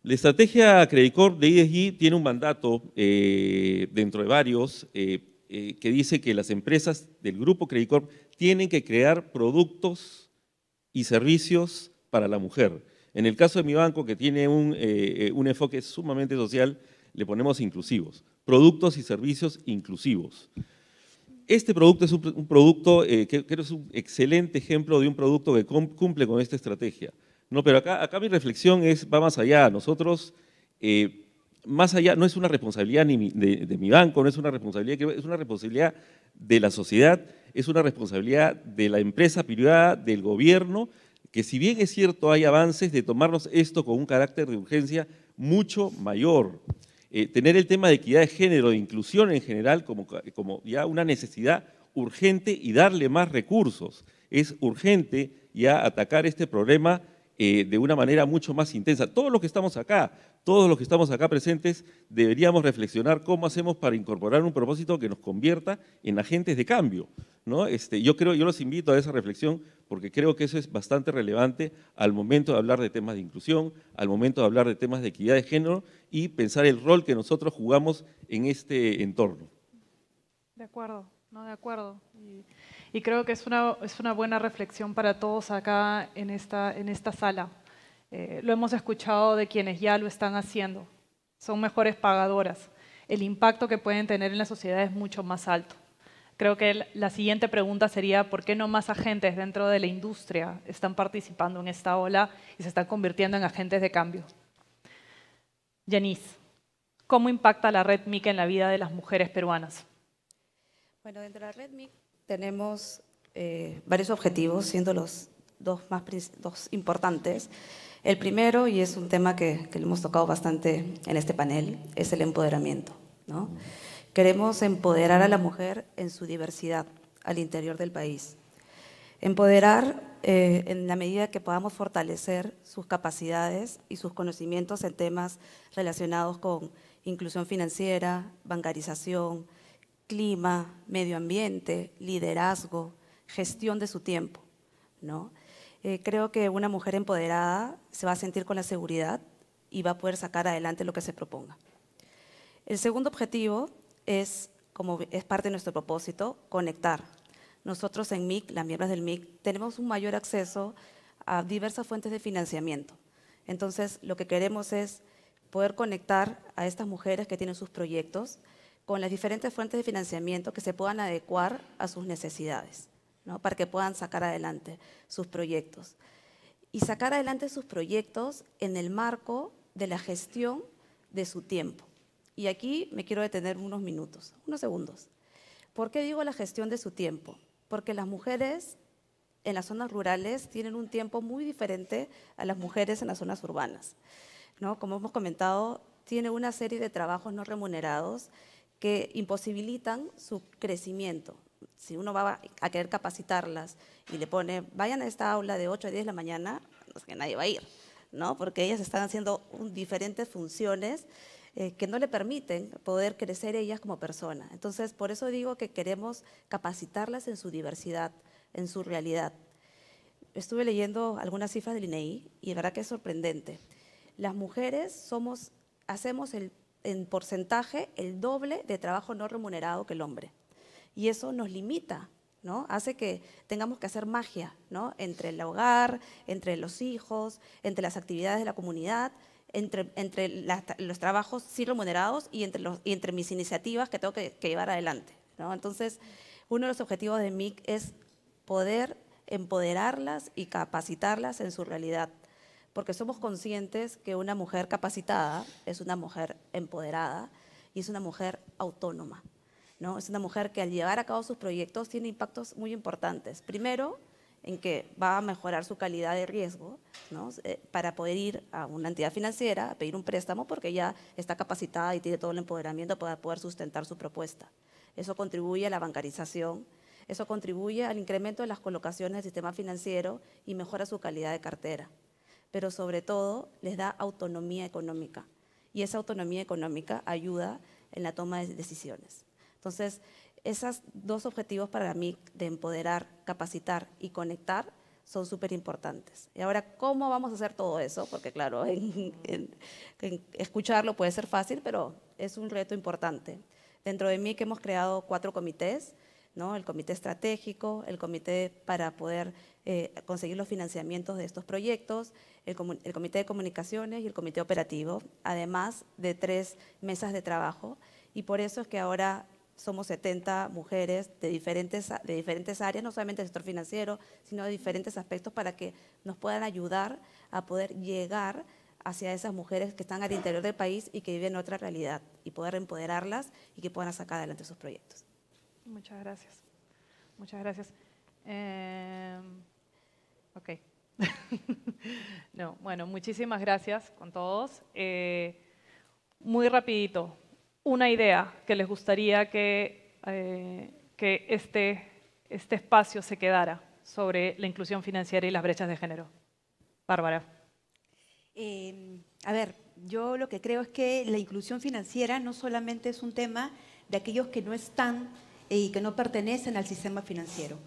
La estrategia Credit Corp de ESG tiene un mandato dentro de varios que dice que las empresas del grupo Credit Corp tienen que crear productos y servicios para la mujer. En el caso de mi banco, que tiene un enfoque sumamente social, le ponemos inclusivos, productos y servicios inclusivos. Este producto es un producto que creo que es un excelente ejemplo de un producto que cumple con esta estrategia. No, pero acá mi reflexión va más allá. Nosotros, más allá, no es una responsabilidad de mi banco, no es una responsabilidad, es una responsabilidad de la sociedad, es una responsabilidad de la empresa privada, del gobierno, que si bien es cierto hay avances, de tomarnos esto con un carácter de urgencia mucho mayor. Tener el tema de equidad de género, de inclusión en general, como ya una necesidad urgente y darle más recursos. Es urgente ya atacar este problema de una manera mucho más intensa. Todos los que estamos acá presentes, deberíamos reflexionar cómo hacemos para incorporar un propósito que nos convierta en agentes de cambio, ¿no? Yo los invito a esa reflexión porque creo que eso es bastante relevante al momento de hablar de temas de inclusión, al momento de hablar de temas de equidad de género y pensar el rol que nosotros jugamos en este entorno. De acuerdo, no, de acuerdo. Y creo que es una buena reflexión para todos acá en esta sala. Lo hemos escuchado de quienes ya lo están haciendo. Son mejores pagadoras. El impacto que pueden tener en la sociedad es mucho más alto. Creo que la siguiente pregunta sería ¿por qué no más agentes dentro de la industria están participando en esta ola y se están convirtiendo en agentes de cambio? Yanis, ¿cómo impacta la red MIC en la vida de las mujeres peruanas? Bueno, dentro de la red MIC tenemos varios objetivos, siendo los dos importantes. El primero, y es un tema que lo hemos tocado bastante en este panel, es el empoderamiento, ¿no? Queremos empoderar a la mujer en su diversidad al interior del país. Empoderar en la medida que podamos fortalecer sus capacidades y sus conocimientos en temas relacionados con inclusión financiera, bancarización, clima, medio ambiente, liderazgo, gestión de su tiempo, ¿no? Creo que una mujer empoderada se va a sentir con la seguridad y va a poder sacar adelante lo que se proponga. El segundo objetivo es, como es parte de nuestro propósito, conectar. Nosotros en MIC, las miembros del MIC, tenemos un mayor acceso a diversas fuentes de financiamiento. Entonces, lo que queremos es poder conectar a estas mujeres que tienen sus proyectos con las diferentes fuentes de financiamiento que se puedan adecuar a sus necesidades, ¿no? Para que puedan sacar adelante sus proyectos. Y sacar adelante sus proyectos en el marco de la gestión de su tiempo. Y aquí me quiero detener unos minutos, unos segundos. ¿Por qué digo la gestión de su tiempo? Porque las mujeres en las zonas rurales tienen un tiempo muy diferente a las mujeres en las zonas urbanas, ¿no? Como hemos comentado, tiene una serie de trabajos no remunerados que imposibilitan su crecimiento. Si uno va a querer capacitarlas y le pone, vayan a esta aula de 8 a 10 de la mañana, no sé que nadie va a ir, ¿no? Porque ellas están haciendo diferentes funciones que no le permiten poder crecer ellas como personas. Entonces, por eso digo que queremos capacitarlas en su diversidad, en su realidad. Estuve leyendo algunas cifras del INEI y de verdad que es sorprendente. Las mujeres hacemos en porcentaje el doble de trabajo no remunerado que el hombre. Y eso nos limita, ¿no? Hace que tengamos que hacer magia, ¿no? Entre el hogar, entre los hijos, entre las actividades de la comunidad, entre los trabajos sí remunerados y entre mis iniciativas que tengo que llevar adelante, ¿no? Entonces, uno de los objetivos de MIC es poder empoderarlas y capacitarlas en su realidad, porque somos conscientes que una mujer capacitada es una mujer empoderada y es una mujer autónoma, ¿no? Es una mujer que al llevar a cabo sus proyectos tiene impactos muy importantes. Primero, en que va a mejorar su calidad de riesgo, ¿no? Para poder ir a una entidad financiera a pedir un préstamo porque ya está capacitada y tiene todo el empoderamiento para poder sustentar su propuesta. Eso contribuye a la bancarización, eso contribuye al incremento de las colocaciones del sistema financiero y mejora su calidad de cartera. Pero sobre todo les da autonomía económica y esa autonomía económica ayuda en la toma de decisiones. Entonces, esos dos objetivos para mí de empoderar, capacitar y conectar son súper importantes. Y ahora, ¿cómo vamos a hacer todo eso? Porque claro, escucharlo puede ser fácil, pero es un reto importante. Dentro de MIC hemos creado 4 comités, ¿no? El comité estratégico, el comité para poder conseguir los financiamientos de estos proyectos, el comité de comunicaciones y el comité operativo, además de 3 mesas de trabajo. Y por eso es que ahora somos 70 mujeres de diferentes áreas, no solamente del sector financiero, sino de diferentes aspectos para que nos puedan ayudar a poder llegar hacia esas mujeres que están al interior del país y que viven otra realidad y poder empoderarlas y que puedan sacar adelante sus proyectos. Muchas gracias. Muchas gracias. Ok. No, bueno, muchísimas gracias con todos. Muy rapidito, una idea que les gustaría que este espacio se quedara sobre la inclusión financiera y las brechas de género. Bárbara. A ver, yo lo que creo es que la inclusión financiera no solamente es un tema de aquellos que no están y que no pertenecen al sistema financiero.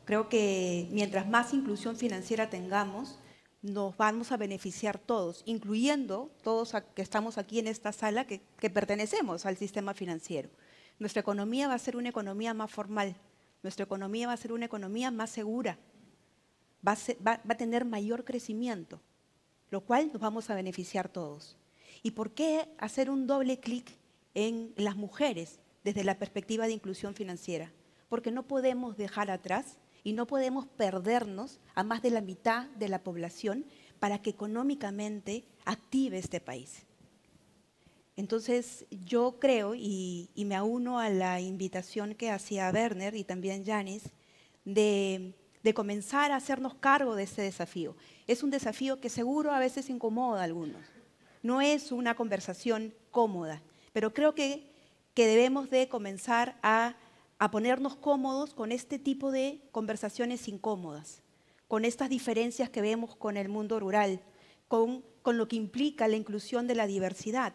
Creo que mientras más inclusión financiera tengamos, nos vamos a beneficiar todos, incluyendo todos que estamos aquí en esta sala que pertenecemos al sistema financiero. Nuestra economía va a ser una economía más formal, nuestra economía va a ser una economía más segura, va a tener mayor crecimiento, lo cual nos vamos a beneficiar todos. ¿Y por qué hacer un doble clic en las mujeres desde la perspectiva de inclusión financiera? Porque no podemos dejar atrás y no podemos perdernos a más de la mitad de la población para que económicamente active este país. Entonces, yo creo, y me auno a la invitación que hacía Werner y también Yanis, de comenzar a hacernos cargo de este desafío. Es un desafío que seguro a veces incomoda a algunos. No es una conversación cómoda, pero creo que debemos de comenzar a ponernos cómodos con este tipo de conversaciones incómodas, con estas diferencias que vemos con el mundo rural, con lo que implica la inclusión de la diversidad,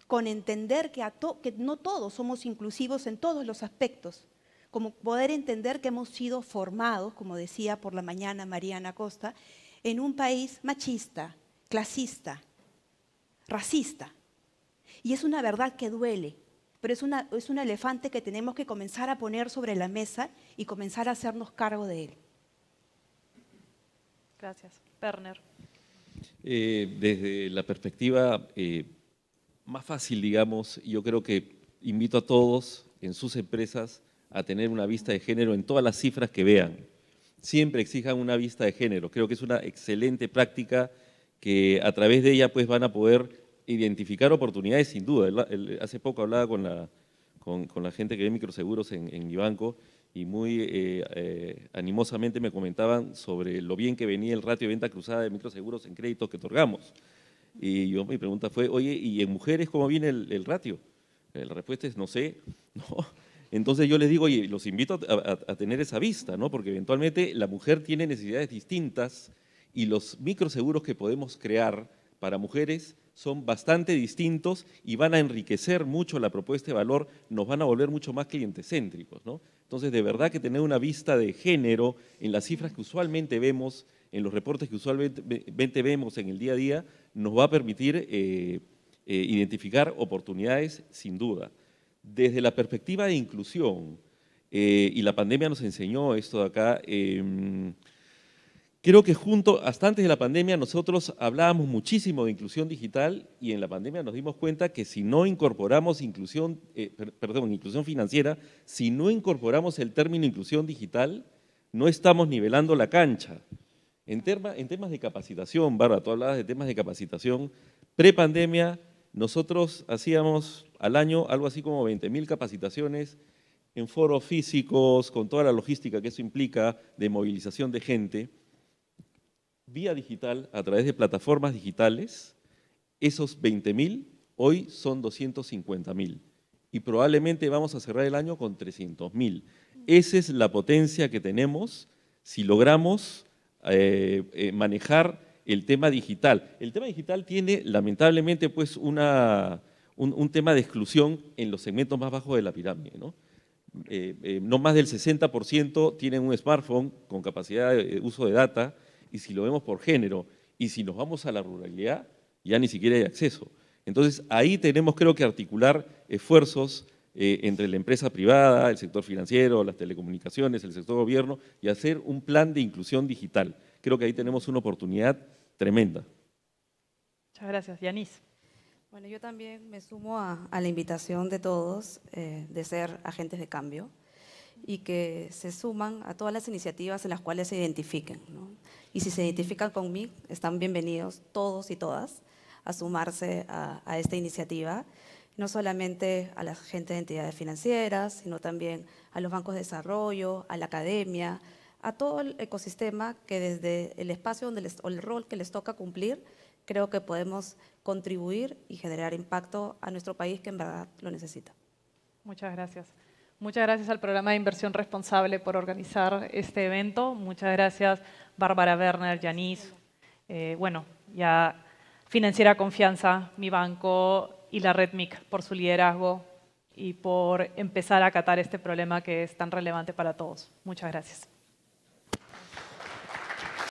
con entender que no todos somos inclusivos en todos los aspectos, como poder entender que hemos sido formados, como decía por la mañana Mariana Costa, en un país machista, clasista, racista. Y es una verdad que duele. Pero es un elefante que tenemos que comenzar a poner sobre la mesa y comenzar a hacernos cargo de él. Gracias. Werner. Desde la perspectiva más fácil, digamos, yo creo que invito a todos en sus empresas a tener una vista de género en todas las cifras que vean. Siempre exijan una vista de género. Creo que es una excelente práctica que a través de ella pues, van a poder identificar oportunidades sin duda. Hace poco hablaba con la gente que ve microseguros en mi banco y muy animosamente me comentaban sobre lo bien que venía el ratio de venta cruzada de microseguros en créditos que otorgamos. Y mi pregunta fue, oye, ¿y en mujeres cómo viene el ratio? La respuesta es, no sé, no. Entonces yo les digo, oye, los invito a tener esa vista, ¿no? Porque eventualmente la mujer tiene necesidades distintas y los microseguros que podemos crear para mujeres son bastante distintos y van a enriquecer mucho la propuesta de valor, nos van a volver mucho más clientecéntricos, ¿no? Entonces, de verdad que tener una vista de género en las cifras que usualmente vemos, en los reportes que usualmente vemos en el día a día, nos va a permitir identificar oportunidades sin duda. Desde la perspectiva de inclusión, y la pandemia nos enseñó esto de acá, creo que hasta antes de la pandemia nosotros hablábamos muchísimo de inclusión digital y en la pandemia nos dimos cuenta que si no incorporamos inclusión financiera, si no incorporamos el término inclusión digital, no estamos nivelando la cancha. En temas de capacitación, Bárbara, tú hablabas de temas de capacitación, prepandemia nosotros hacíamos al año algo así como 20.000 capacitaciones en foros físicos, con toda la logística que eso implica de movilización de gente. Vía digital, a través de plataformas digitales, esos 20.000 hoy son 250.000 y probablemente vamos a cerrar el año con 300.000. Esa es la potencia que tenemos si logramos manejar el tema digital. El tema digital tiene lamentablemente pues un tema de exclusión en los segmentos más bajos de la pirámide, ¿no? No más del 60% tienen un smartphone con capacidad de uso de data, y si lo vemos por género, y si nos vamos a la ruralidad, ya ni siquiera hay acceso. Entonces, ahí tenemos, creo que, articular esfuerzos entre la empresa privada, el sector financiero, las telecomunicaciones, el sector gobierno, y hacer un plan de inclusión digital. Creo que ahí tenemos una oportunidad tremenda. Muchas gracias. Yanis. Bueno, yo también me sumo a la invitación de todos de ser agentes de cambio y que se suman a todas las iniciativas en las cuales se identifiquen, ¿no? Y si se identifican conmigo, están bienvenidos todos y todas a sumarse a esta iniciativa, no solamente a la gente de entidades financieras, sino también a los bancos de desarrollo, a la academia, a todo el ecosistema que desde el espacio o el rol que les toca cumplir, creo que podemos contribuir y generar impacto a nuestro país que en verdad lo necesita. Muchas gracias. Muchas gracias al Programa de Inversión Responsable por organizar este evento. Muchas gracias, Bárbara Werner, Yanis, ya Financiera Confianza, mi banco y la Red MIC por su liderazgo y por empezar a acatar este problema que es tan relevante para todos. Muchas gracias.